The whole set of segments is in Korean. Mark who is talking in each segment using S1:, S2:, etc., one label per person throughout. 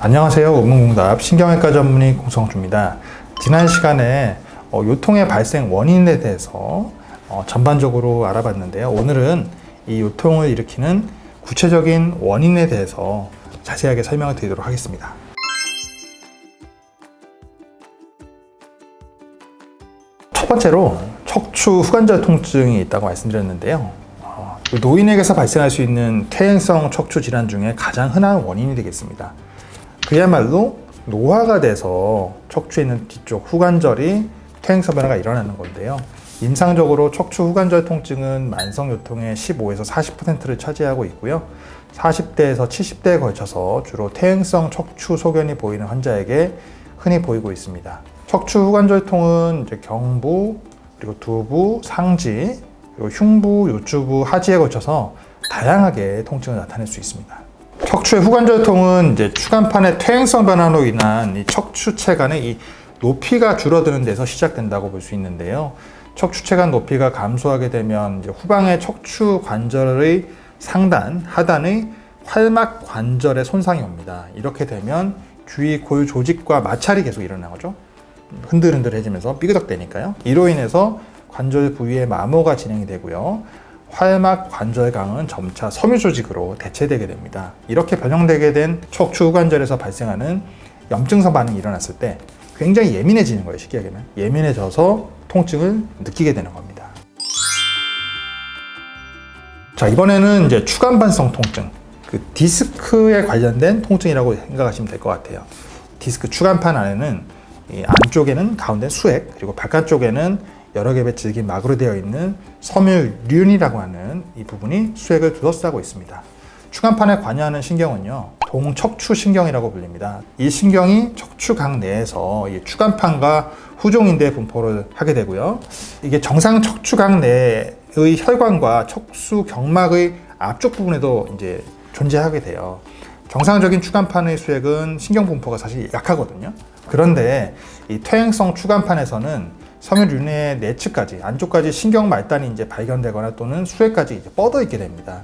S1: 안녕하세요. 의문응답 신경외과 전문의 공성주입니다. 지난 시간에 요통의 발생 원인에 대해서 전반적으로 알아봤는데요. 오늘은 이 요통을 일으키는 구체적인 원인에 대해서 자세하게 설명을 드리도록 하겠습니다. 첫 번째로 척추 후관절 통증이 있다고 말씀드렸는데요. 노인에게서 발생할 수 있는 퇴행성 척추 질환 중에 가장 흔한 원인이 되겠습니다. 그야말로 노화가 돼서 척추에 있는 뒤쪽 후관절이 퇴행성 변화가 일어나는 건데요. 임상적으로 척추 후관절 통증은 만성 요통의 15에서 40%를 차지하고 있고요. 40대에서 70대에 걸쳐서 주로 퇴행성 척추 소견이 보이는 환자에게 흔히 보이고 있습니다. 척추 후관절통은 이제 경부, 그리고 두부, 상지, 그리고 흉부, 요추부, 하지에 걸쳐서 다양하게 통증을 나타낼 수 있습니다. 척추의 후관절통은 이제 추간판의 퇴행성 변화로 인한 이 척추체간의 이 높이가 줄어드는 데서 시작된다고 볼 수 있는데요. 척추체간 높이가 감소하게 되면 이제 후방의 척추 관절의 상단, 하단의 활막 관절에 손상이 옵니다. 이렇게 되면 주위 골 조직과 마찰이 계속 일어나죠. 흔들흔들해지면서 삐그덕대니까요. 이로 인해서 관절 부위의 마모가 진행이 되고요. 활막 관절강은 점차 섬유 조직으로 대체되게 됩니다. 이렇게 변형되게 된 척추 후관절에서 발생하는 염증성 반응이 일어났을 때 굉장히 예민해지는 거예요. 쉽게 얘기하면 예민해져서 통증을 느끼게 되는 겁니다. 자, 이번에는 이제 추간판성 통증, 그 디스크에 관련된 통증이라고 생각하시면 될 것 같아요. 디스크 추간판 안에는 이 안쪽에는 가운데 수액, 그리고 바깥쪽에는 여러 개의 질긴 막으로 되어 있는 섬유륜이라고 하는 이 부분이 수액을 둘러싸고 있습니다. 추간판에 관여하는 신경은요, 동척추신경이라고 불립니다. 이 신경이 척추각 내에서 이 추간판과 후종인대에 분포를 하게 되고요. 이게 정상 척추각 내의 혈관과 척수 경막의 앞쪽 부분에도 이제 존재하게 돼요. 정상적인 추간판의 수액은 신경 분포가 사실 약하거든요. 그런데 이 퇴행성 추간판에서는 섬유륜의 내측까지, 안쪽까지 신경 말단이 이제 발견되거나 또는 수액까지 이제 뻗어 있게 됩니다.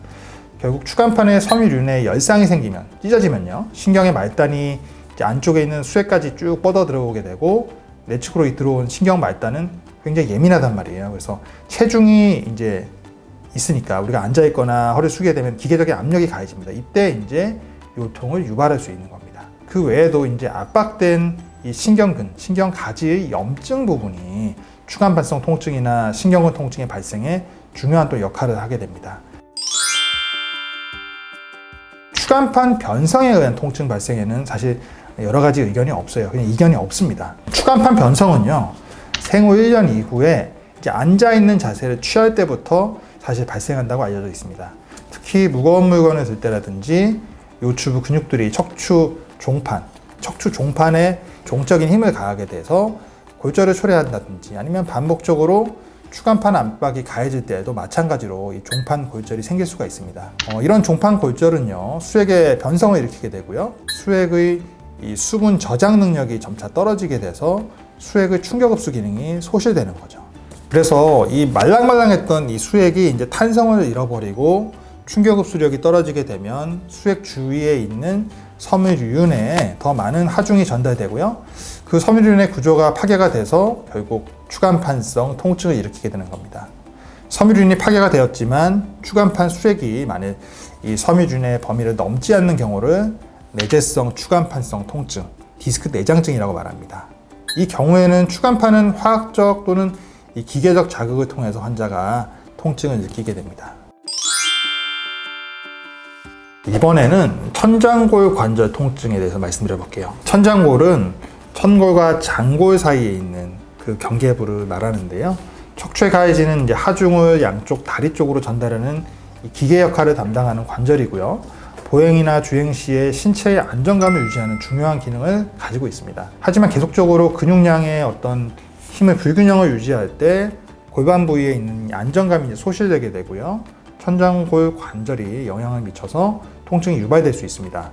S1: 결국 추간판에 섬유륜에 열상이 생기면, 찢어지면요, 신경의 말단이 이제 안쪽에 있는 수액까지 쭉 뻗어 들어오게 되고, 내측으로 들어온 신경 말단은 굉장히 예민하단 말이에요. 그래서 체중이 이제 있으니까 우리가 앉아 있거나 허리 숙이게 되면 기계적인 압력이 가해집니다. 이때 이제 요통을 유발할 수 있는 겁니다. 그 외에도 이제 압박된 이 신경근, 신경가지의 염증 부분이 추간판성 통증이나 신경근 통증의 발생에 중요한 또 역할을 하게 됩니다. 추간판 변성에 의한 통증 발생에는 사실 여러 가지 의견이 없어요. 그냥 이견이 없습니다. 추간판 변성은요, 생후 1년 이후에 이제 앉아있는 자세를 취할 때부터 사실 발생한다고 알려져 있습니다. 특히 무거운 물건을 들 때라든지 요추부 근육들이 척추 종판에 종적인 힘을 가하게 돼서 골절을 초래한다든지 아니면 반복적으로 추간판 압박이 가해질 때에도 마찬가지로 이 종판 골절이 생길 수가 있습니다. 이런 종판 골절은요, 수액의 변성을 일으키게 되고요. 수액의 이 수분 저장 능력이 점차 떨어지게 돼서 수액의 충격 흡수 기능이 소실되는 거죠. 그래서 이 말랑말랑했던 이 수액이 이제 탄성을 잃어버리고 충격 흡수력이 떨어지게 되면 수액 주위에 있는 섬유륜에 더 많은 하중이 전달되고요. 그 섬유륜의 구조가 파괴가 돼서 결국 추간판성 통증을 일으키게 되는 겁니다. 섬유륜이 파괴가 되었지만 추간판 수액이 만일 이 섬유륜의 범위를 넘지 않는 경우를 내재성 추간판성 통증, 디스크 내장증이라고 말합니다. 이 경우에는 추간판은 화학적 또는 이 기계적 자극을 통해서 환자가 통증을 느끼게 됩니다. 이번에는 천장골 관절 통증에 대해서 말씀드려 볼게요. 천장골은 천골과 장골 사이에 있는 그 경계부를 말하는데요. 척추에 가해지는 이제 하중을 양쪽 다리 쪽으로 전달하는 이 기계 역할을 담당하는 관절이고요. 보행이나 주행 시에 신체의 안정감을 유지하는 중요한 기능을 가지고 있습니다. 하지만 계속적으로 근육량의 어떤 힘의 불균형을 유지할 때 골반 부위에 있는 안정감이 이제 소실되게 되고요. 천장골 관절이 영향을 미쳐서 통증이 유발될 수 있습니다.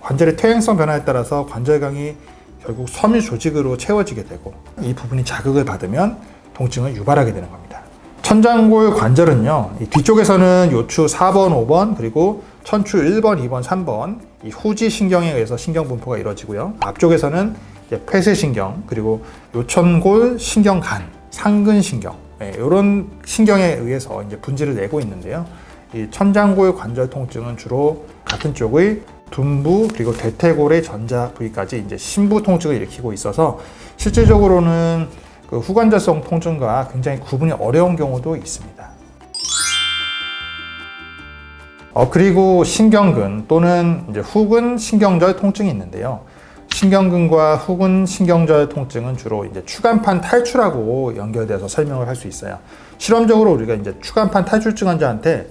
S1: 관절의 퇴행성 변화에 따라서 관절강이 결국 섬유 조직으로 채워지게 되고 이 부분이 자극을 받으면 통증을 유발하게 되는 겁니다. 천장골 관절은요, 이 뒤쪽에서는 요추 4번, 5번, 그리고 천추 1번, 2번, 3번 이 후지신경에 의해서 신경 분포가 이루어지고요. 앞쪽에서는 이제 폐쇄신경, 그리고 요천골 신경간, 상근신경, 이런 신경에 의해서 이제 분지를 내고 있는데요. 이 천장골 관절 통증은 주로 같은 쪽의 둔부 그리고 대퇴골의 전자 부위까지 이제 심부 통증을 일으키고 있어서 실질적으로는 그 후관절성 통증과 굉장히 구분이 어려운 경우도 있습니다. 그리고 신경근 또는 이제 후근 신경절 통증이 있는데요. 신경근과 후근 신경절 통증은 주로 이제 추간판 탈출하고 연결돼서 설명을 할 수 있어요. 실험적으로 우리가 이제 추간판 탈출증 환자한테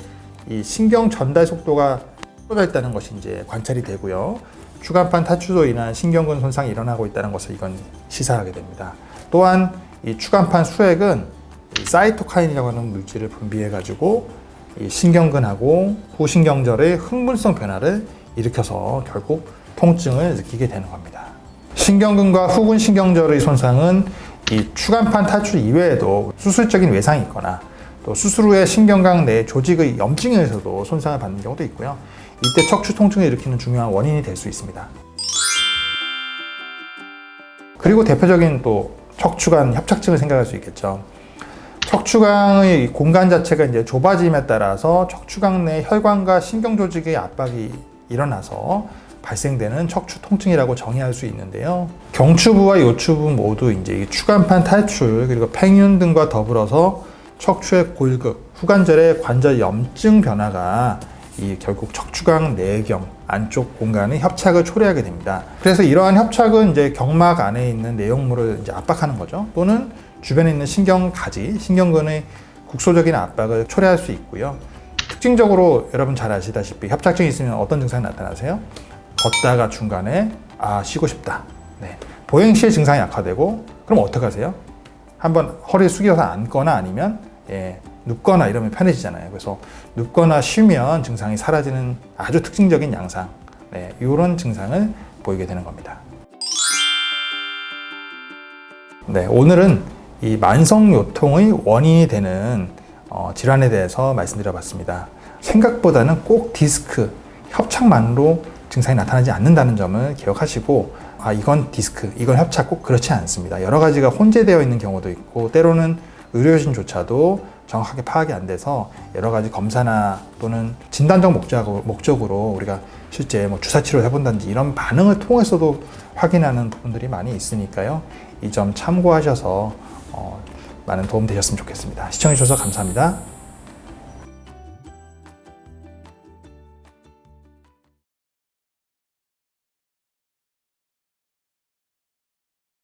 S1: 이 신경 전달 속도가 떨어져 있다는 것이 이제 관찰이 되고요. 추간판 탈출로 인한 신경근 손상이 일어나고 있다는 것을 이건 시사하게 됩니다. 또한 이 추간판 수액은 이 사이토카인이라고 하는 물질을 분비해 가지고 이 신경근하고 후신경절의 흥분성 변화를 일으켜서 결국 통증을 느끼게 되는 겁니다. 신경근과 후근 신경절의 손상은 이 추간판 탈출 이외에도 수술적인 외상이 있거나 또 수술 후에 신경각 내 조직의 염증에 의해서도 손상을 받는 경우도 있고요. 이때 척추 통증을 일으키는 중요한 원인이 될 수 있습니다. 그리고 대표적인 또 척추관 협착증을 생각할 수 있겠죠. 척추강의 공간 자체가 이제 좁아짐에 따라서 척추강 내 혈관과 신경 조직의 압박이 일어나서 발생되는 척추 통증이라고 정의할 수 있는데요. 경추부와 요추부 모두 이제 이 추간판 탈출 그리고 팽윤 등과 더불어서 척추의 골극, 후관절의 관절 염증 변화가 이 결국 척추강 내경 안쪽 공간의 협착을 초래하게 됩니다. 그래서 이러한 협착은 이제 경막 안에 있는 내용물을 이제 압박하는 거죠. 또는 주변에 있는 신경가지, 신경근의 국소적인 압박을 초래할 수 있고요. 특징적으로 여러분 잘 아시다시피 협착증이 있으면 어떤 증상이 나타나세요? 걷다가 중간에 쉬고 싶다. 네. 보행 시에 증상이 악화되고 그럼 어떻게 하세요? 한번 허리를 숙여서 앉거나 아니면 눕거나 이러면 편해지잖아요. 그래서 눕거나 쉬면 증상이 사라지는 아주 특징적인 양상, 이런 증상을 보이게 되는 겁니다. 네, 오늘은 이 만성요통의 원인이 되는 질환에 대해서 말씀드려봤습니다. 생각보다는 꼭 디스크, 협착만으로 증상이 나타나지 않는다는 점을 기억하시고 이건 디스크, 이건 협착 꼭 그렇지 않습니다. 여러 가지가 혼재되어 있는 경우도 있고 때로는 의료진조차도 정확하게 파악이 안 돼서 여러 가지 검사나 또는 진단적 목적으로 우리가 실제 뭐 주사치료를 해본다든지 이런 반응을 통해서도 확인하는 부분들이 많이 있으니까요. 이 점 참고하셔서 많은 도움 되셨으면 좋겠습니다. 시청해 주셔서 감사합니다.